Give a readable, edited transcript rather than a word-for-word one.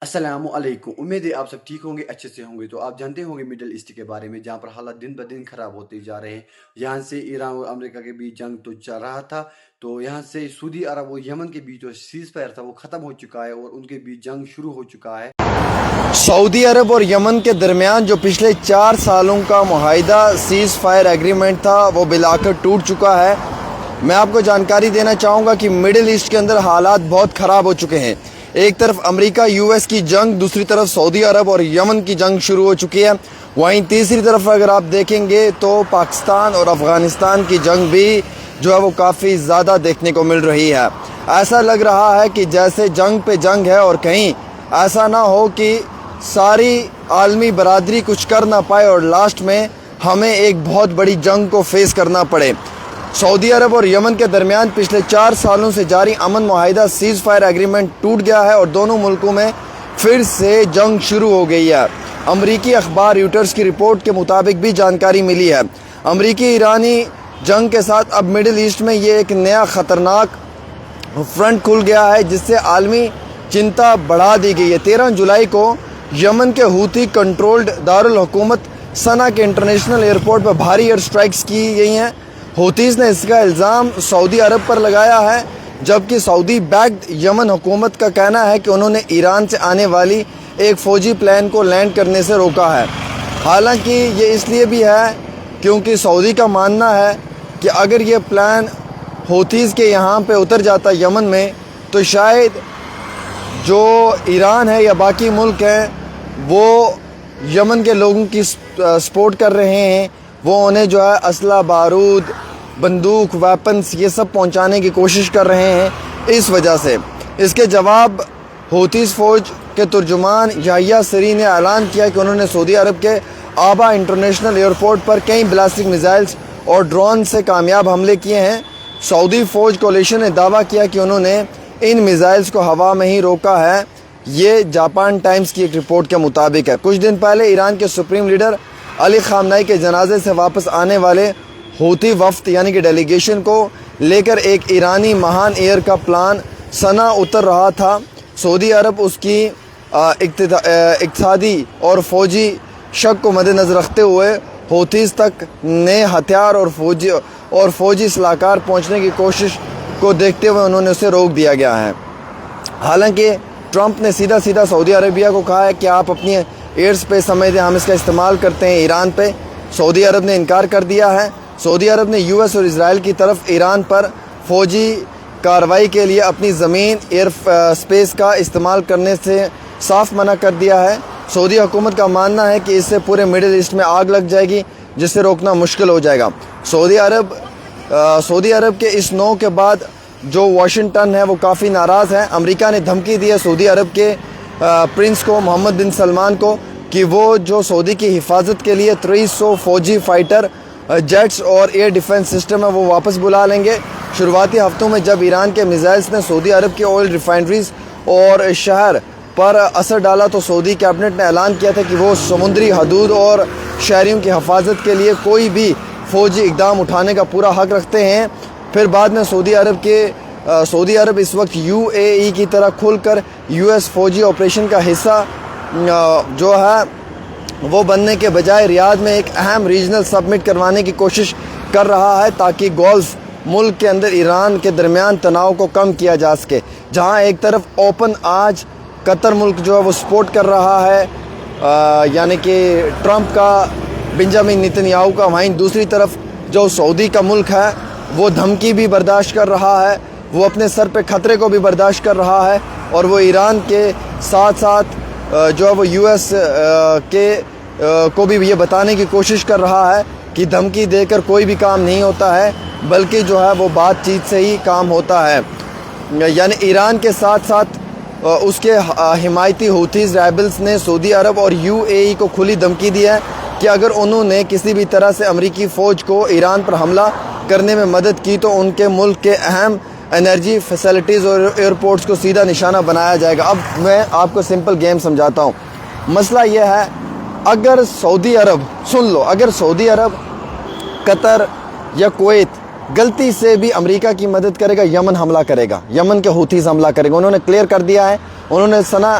السلام علیکم، امید ہے آپ سب ٹھیک ہوں گے، اچھے سے ہوں گے۔ تو آپ جانتے ہوں گے مڈل ایسٹ کے بارے میں، جہاں پر حالات دن بدن خراب ہوتے جا رہے ہیں۔ یہاں سے ایران اور امریکہ کے بیچ جنگ تو چل رہا تھا، تو یہاں سے سعودی عرب اور یمن کے بیچ جو سیز فائر تھا وہ ختم ہو چکا ہے اور ان کے بیچ جنگ شروع ہو چکا ہے۔ سعودی عرب اور یمن کے درمیان جو پچھلے 4 سالوں کا معاہدہ سیز فائر ایگریمنٹ تھا وہ بالآخر ٹوٹ چکا ہے۔ میں آپ کو جانکاری دینا چاہوں گا کہ مڈل ایسٹ کے اندر حالات بہت خراب ہو چکے ہیں۔ ایک طرف امریکہ یو ایس کی جنگ، دوسری طرف سعودی عرب اور یمن کی جنگ شروع ہو چکی ہے۔ وہیں تیسری طرف اگر آپ دیکھیں گے تو پاکستان اور افغانستان کی جنگ بھی جو ہے وہ کافی زیادہ دیکھنے کو مل رہی ہے۔ ایسا لگ رہا ہے کہ جیسے جنگ پہ جنگ ہے اور کہیں ایسا نہ ہو کہ ساری عالمی برادری کچھ کر نہ پائے اور لاسٹ میں ہمیں ایک بہت بڑی جنگ کو فیس کرنا پڑے۔ سعودی عرب اور یمن کے درمیان پچھلے 4 سالوں سے جاری امن معاہدہ سیز فائر ایگریمنٹ ٹوٹ گیا ہے اور دونوں ملکوں میں پھر سے جنگ شروع ہو گئی ہے۔ امریکی اخبار رویٹرز کی رپورٹ کے مطابق بھی جانکاری ملی ہے۔ امریکی ایرانی جنگ کے ساتھ اب مڈل ایسٹ میں یہ ایک نیا خطرناک فرنٹ کھل گیا ہے جس سے عالمی چنتا بڑھا دی گئی ہے۔ 13 جولائی کو یمن کے ہوتی کنٹرولڈ دارالحکومت صنعا کے انٹرنیشنل ایئرپورٹ پر بھاری ایئر سٹرائکس کی گئی ہیں۔ ہوتیز نے اس کا الزام سعودی عرب پر لگایا ہے، جبکہ سعودی بیکڈ یمن حکومت کا کہنا ہے کہ انہوں نے ایران سے آنے والی ایک فوجی پلان کو لینڈ کرنے سے روکا ہے۔ حالانکہ یہ اس لیے بھی ہے کیونکہ سعودی کا ماننا ہے کہ اگر یہ پلان ہوتیز کے یہاں پہ اتر جاتا یمن میں تو شاید جو ایران ہے یا باقی ملک ہیں وہ یمن کے لوگوں کی سپورٹ کر رہے ہیں، وہ انہیں جو ہے اسلحہ، بارود، بندوق، ویپنز یہ سب پہنچانے کی کوشش کر رہے ہیں۔ اس وجہ سے اس کے جواب ہوتیز فوج کے ترجمان یحییٰ سری نے اعلان کیا کہ انہوں نے سعودی عرب کے آبا انٹرنیشنل ایئرپورٹ پر کئی بلاسٹک میزائلز اور ڈرون سے کامیاب حملے کیے ہیں۔ سعودی فوج کولیشن نے دعویٰ کیا کہ انہوں نے ان میزائلز کو ہوا میں ہی روکا ہے۔ یہ جاپان ٹائمز کی ایک رپورٹ کے مطابق ہے۔ کچھ دن پہلے ایران کے سپریم لیڈر علی خامنہئی کے جنازے سے واپس آنے والے ہوتی وفد یعنی کہ ڈیلیگیشن کو لے کر ایک ایرانی مہان ایئر کا پلان صنعا اتر رہا تھا۔ سعودی عرب اس کی اقتصادی اور فوجی شک کو مد نظر رکھتے ہوئے ہوتیز تک نئے ہتھیار اور فوجی سلاحکار پہنچنے کی کوشش کو دیکھتے ہوئے انہوں نے اسے روک دیا گیا ہے۔ حالانکہ ٹرمپ نے سیدھا سعودی عربیہ کو کہا ہے کہ آپ اپنی ایئر سپیس سمجھتے ہیں، ہم اس کا استعمال کرتے ہیں ایران پہ۔ سعودی عرب نے انکار کر دیا ہے۔ سعودی عرب نے یو ایس اور اسرائیل کی طرف ایران پر فوجی کارروائی کے لیے اپنی زمین ایئر سپیس کا استعمال کرنے سے صاف منع کر دیا ہے۔ سعودی حکومت کا ماننا ہے کہ اس سے پورے مڈل ایسٹ میں آگ لگ جائے گی جس سے روکنا مشکل ہو جائے گا۔ سعودی عرب کے اس نو کے بعد جو واشنگٹن ہے وہ کافی ناراض ہے۔ امریکہ نے دھمکی دی ہے سعودی عرب کے پرنس کو، محمد بن سلمان کو، کہ وہ جو سعودی کی حفاظت کے لیے 300 فوجی فائٹر جیٹس اور ایئر ڈیفنس سسٹم ہے وہ واپس بلا لیں گے۔ شروعاتی ہفتوں میں جب ایران کے میزائلز نے سعودی عرب کے آئل ریفائنریز اور شہر پر اثر ڈالا تو سعودی کیبنٹ نے اعلان کیا تھا کہ وہ سمندری حدود اور شہریوں کی حفاظت کے لیے کوئی بھی فوجی اقدام اٹھانے کا پورا حق رکھتے ہیں۔ پھر بعد میں سعودی عرب اس وقت یو اے ای کی طرح کھل کر یو ایس فوجی آپریشن کا حصہ جو ہے وہ بننے کے بجائے ریاض میں ایک اہم ریجنل سبمٹ کروانے کی کوشش کر رہا ہے تاکہ گولف ملک کے اندر ایران کے درمیان تناؤ کو کم کیا جا سکے۔ جہاں ایک طرف اوپن آج قطر ملک جو ہے وہ سپورٹ کر رہا ہے یعنی کہ ٹرمپ کا، بنجامن نیتنیاہو کا، وہیں دوسری طرف جو سعودی کا ملک ہے وہ دھمکی بھی برداشت کر رہا ہے، وہ اپنے سر پہ خطرے کو بھی برداشت کر رہا ہے اور وہ ایران کے ساتھ ساتھ جو ہے وہ یو ایس کو بھی یہ بتانے کی کوشش کر رہا ہے کہ دھمکی دے کر کوئی بھی کام نہیں ہوتا ہے بلکہ جو ہے وہ بات چیت سے ہی کام ہوتا ہے۔ یعنی ایران کے ساتھ ساتھ اس کے حمایتی ہوتیز ریبلز نے سعودی عرب اور یو اے ای کو کھلی دھمکی دی ہے کہ اگر انہوں نے کسی بھی طرح سے امریکی فوج کو ایران پر حملہ کرنے میں مدد کی تو ان کے ملک کے اہم انرجی فیسلٹیز اور ایئرپورٹس کو سیدھا نشانہ بنایا جائے گا۔ اب میں آپ کو سمپل گیم سمجھاتا ہوں۔ مسئلہ یہ ہے اگر سعودی عرب، سن لو، اگر سعودی عرب، قطر یا کویت غلطی سے بھی امریکہ کی مدد کرے گا، یمن حملہ کرے گا، یمن کے ہوتیز حملہ کرے گا۔ انہوں نے کلیئر کر دیا ہے، انہوں نے صنعا